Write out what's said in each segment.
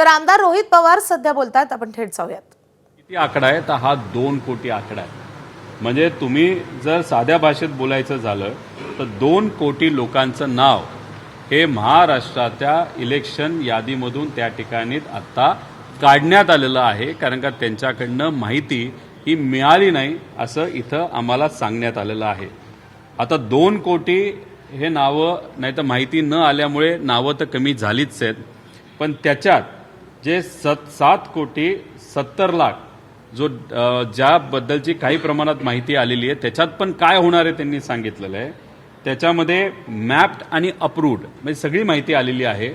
तर आमदार रोहित पवार सध्या बोलतात, आपण थेट जाऊयात. किती आकडा आहे तर हा 2 कोटी आकडा आहे. म्हणजे तुम्ही जर साध्या भाषेत बोलायचं झालं तर 2 कोटी लोकांचं नाव हे महाराष्ट्राच्या इलेक्शन यादीमधून त्या ठिकाणी आता काढण्यात आलेलं आहे. कारण का त्यांच्याकडनं माहिती ही मिळाली नाही असं इथं आम्हाला सांगण्यात आलेलं आहे. आता 2 कोटी हे नावं नाही तर माहिती न आल्यामुळे नावं तर कमी झालीच आहेत, पण त्याच्यात जे 7 कोटी 70 लाख जो ज्याबद्दलची काही प्रमाणात माहिती आलेली आहे त्याच्यात पण काय होणार आहे त्यांनी सांगितलेलं आहे. त्याच्यामध्ये मॅप्ड आणि अप्रूव्ड म्हणजे सगळी माहिती आलेली आहे.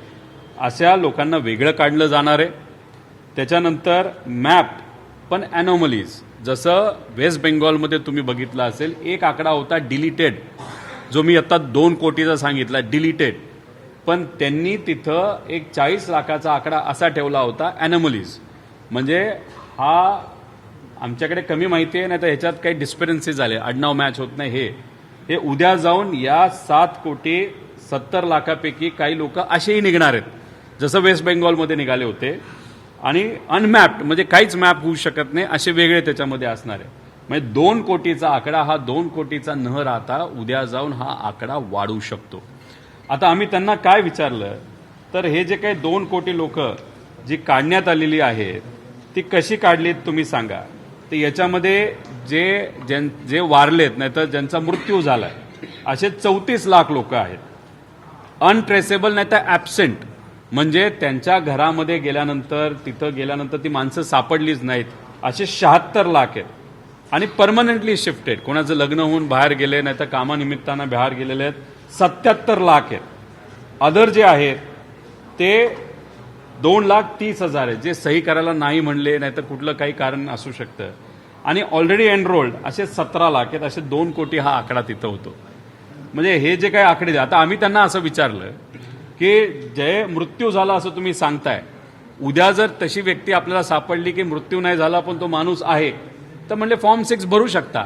अशा लोकांना वेगळं काढलं जाणार आहे. त्याच्यानंतर मॅप्ड पण ॲनॉमलीज, जसं वेस्ट बेंगॉलमध्ये तुम्ही बघितलं असेल एक आकडा होता डिलीटेड, जो मी आता 2 कोटीचा सांगितला डिलीटेड, पण त्यांनी तिथं एक 40 लाखाचा आकडा असा ठेवला होता ॲनॉमलीज. म्हणजे हा आमच्याकडे कमी माहिती आहे, नाही तर ह्याच्यात काही डिस्पेरन्सी झाले, आडनाव मॅच होत नाही. हे उद्या जाऊन या 7 कोटी 70 लाखापैकी काही लोक असेही निघणार आहेत, जसं वेस्ट बेंगॉलमध्ये निघाले होते. आणि अनमॅप्ड म्हणजे काहीच मॅप होऊ शकत नाही असे वेगळे त्याच्यामध्ये असणार आहे. म्हणजे 2 कोटीचा आकडा हा 2 कोटीचा न राहता उद्या जाऊन हा आकडा वाढू शकतो. आता आम्ही त्यांना काय विचारलं तर हे जे काही 2 कोटी लोक जी काढण्यात आलेली आहेत ती कशी काढलीत तुम्ही सांगा. तर याच्यामध्ये जे वारलेत नाही तर ज्यांचा मृत्यू झालाय असे 34 लाख लोक आहेत. अनट्रेसेबल नाही तर ॲब्सेंट म्हणजे त्यांच्या घरामध्ये गेल्यानंतर तिथं गेल्यानंतर ती माणसं सापडलीच नाहीत असे 76 लाख आहेत. आणि परमनंटली शिफ्टेड कोणाचं लग्न होऊन बाहेर गेले नाही तर कामानिमित्तानं बाहेर गेलेले आहेत 77 लाख आहेत. अदर जे आहेत ते 2,30,000 आहेत जे सही करायला नाही म्हणले नाही तर कुठलं काही कारण असू शकतं. आणि ऑलरेडी एनरोल्ड असे 17 लाख आहेत. असे 2 कोटी हा आकडा तिथं होतो. म्हणजे हे जे काही आकडे आता आम्ही त्यांना असं विचारलं की जे मृत्यू झाला असं तुम्ही सांगताय, उद्या जर तशी व्यक्ती आपल्याला सापडली की मृत्यू नाही झाला पण तो माणूस आहे तर म्हणले फॉर्म 6 भरू शकता.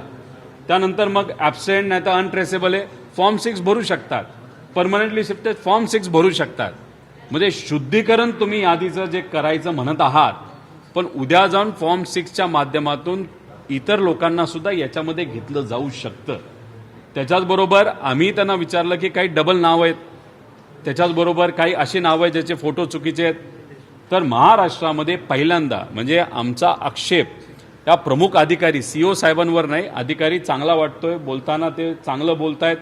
त्यानंतर मग ॲब्सेंट नाही तर अनट्रेसेबल आहे फॉर्म 6 भरू शकतात. परमनंटली शिफ्टेड फॉर्म 6 भरू शकतात. म्हणजे शुद्धीकरण तुम्ही यादीचं जे करायचं म्हणत आहात, पण उद्या जाऊन फॉर्म 6च्या माध्यमातून इतर लोकांना सुद्धा याच्यामध्ये घेतलं जाऊ शकतं. त्याच्याचबरोबर आम्ही त्यांना विचारलं की काही डबल नाव आहेत, त्याच्याचबरोबर काही अशी नावं आहेत ज्याचे फोटो चुकीचे आहेत. तर महाराष्ट्रामध्ये पहिल्यांदा म्हणजे आमचा आक्षेप या प्रमुख अधिकारी सीओ साहेबांवर नाही, अधिकारी चांगला वाटतोय बोलताना, ते चांगलं बोलतायत,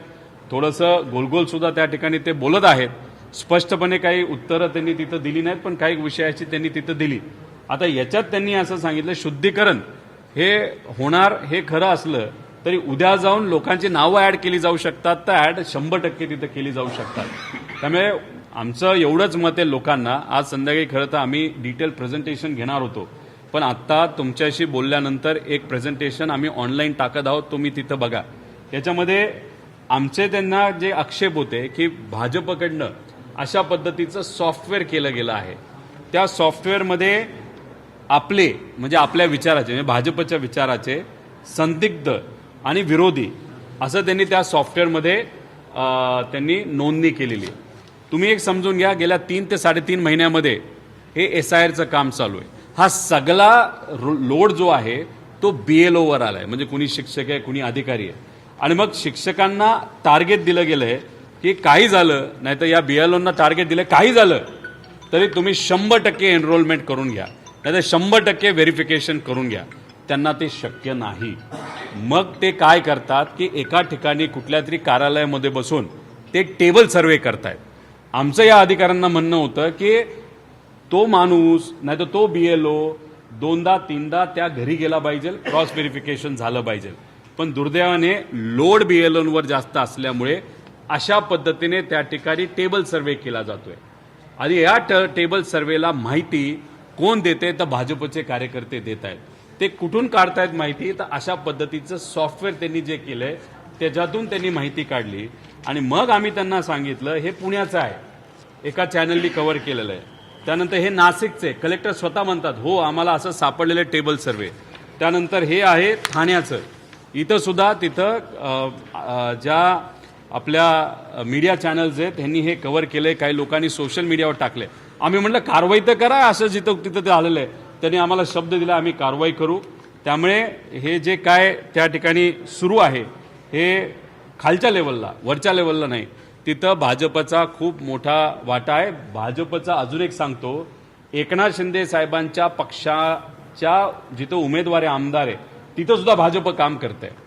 थोडंसं गोलगोल सुद्धा त्या ठिकाणी ते बोलत आहेत. स्पष्टपणे काही उत्तरं त्यांनी तिथं दिली नाहीत पण काही विषयाची त्यांनी तिथं दिली. आता याच्यात त्यांनी असं सांगितलं शुद्धीकरण हे होणार हे खरं असलं तरी उद्या जाऊन लोकांची नावं ॲड केली जाऊ शकतात, तर ॲड 100% तिथं केली जाऊ शकतात. त्यामुळे आमचं एवढंच मत आहे लोकांना. आज संध्याकाळी खरं तर आम्ही डिटेल प्रेझेंटेशन घेणार होतो, पण आत्ता तुमच्याशी बोलल्यानंतर एक प्रेझेंटेशन आम्ही ऑनलाईन टाकत आहोत, तुम्ही तिथं बघा. याच्यामध्ये आमचे त्यांना जे आक्षेप होते की भाजपकडनं अशा पद्धतीचं सॉफ्टवेअर केलं गेलं आहे. त्या सॉफ्टवेअरमध्ये आपले म्हणजे आपल्या विचाराचे म्हणजे भाजपच्या विचाराचे संदिग्ध आणि विरोधी असं त्यांनी त्या सॉफ्टवेअरमध्ये त्यांनी नोंदणी केलेली आहे. तुम्ही एक समजून घ्या, गेल्या 3 ते 3.5 महिन्यामध्ये हे SIRचं काम चालू आहे. हा सगळा लोड जो आहे तो BLOवर आलाय. म्हणजे कुणी शिक्षक आहे कुणी अधिकारी आहे. आणि मग शिक्षकांना टार्गेट दिलं गेलंय की काही झालं नाही तर या BLOंना टार्गेट दिलं काही झालं तरी तुम्ही 100% एनरोलमेंट करून घ्या नाही तर 100% व्हेरिफिकेशन करून घ्या. त्यांना ते शक्य नाही. मग ते काय करतात की एका ठिकाणी कुठल्या तरी कार्यालयामध्ये बसून ते टेबल सर्वे करतायत. आमचं या अधिकाऱ्यांना म्हणणं होतं की तो माणूस नाही तर तो BLO 2दा-3दा त्या घरी गेला पाहिजे, क्रॉस व्हेरिफिकेशन झालं पाहिजे. पण दुर्दैवाने लोड BLOंवर जास्त असल्यामुळे अशा पद्धतीने त्या ठिकाणी टेबल सर्वे केला जातोय. आणि या टेबल सर्वेला माहिती कोण देते तर भाजपचे कार्यकर्ते देत आहेत. ते कुठून काढतायत माहिती तर अशा पद्धतीचं सॉफ्टवेअर त्यांनी जे केलंय त्याच्यातून त्यांनी माहिती काढली. आणि मग आम्ही त्यांना सांगितलं हे पुण्याचं आहे, एका चॅनलनी कव्हर केलेलं आहे. त्यानंतर हे नाशिकचे कलेक्टर स्वतः म्हणतात हो आम्हाला असं सापडलेलं टेबल सर्वे. त्यानंतर हे आहे ठाण्याचं, इथं सुद्धा तिथं ज्या आपल्या मीडिया चॅनल्स आहेत ह्यांनी हे कव्हर केलंय, काही लोकांनी सोशल मीडियावर टाकले. आम्ही म्हटलं कारवाई तर करा, असं जिथं तिथं ते आलेलं आहे. त्यांनी आम्हाला शब्द दिला आम्ही कारवाई करू. त्यामुळे हे जे काय त्या ठिकाणी सुरू आहे हे खालच्या लेवलला, वरच्या लेवलला नाही, तिथं भाजपचा खूप मोठा वाटा आहे. भाजपचा अजून एक सांगतो, एकनाथ शिंदे साहेबांच्या पक्षाच्या जिथं उमेदवार आहे, आमदार आहे, तिथं सुद्धा भाजप काम करत आहे.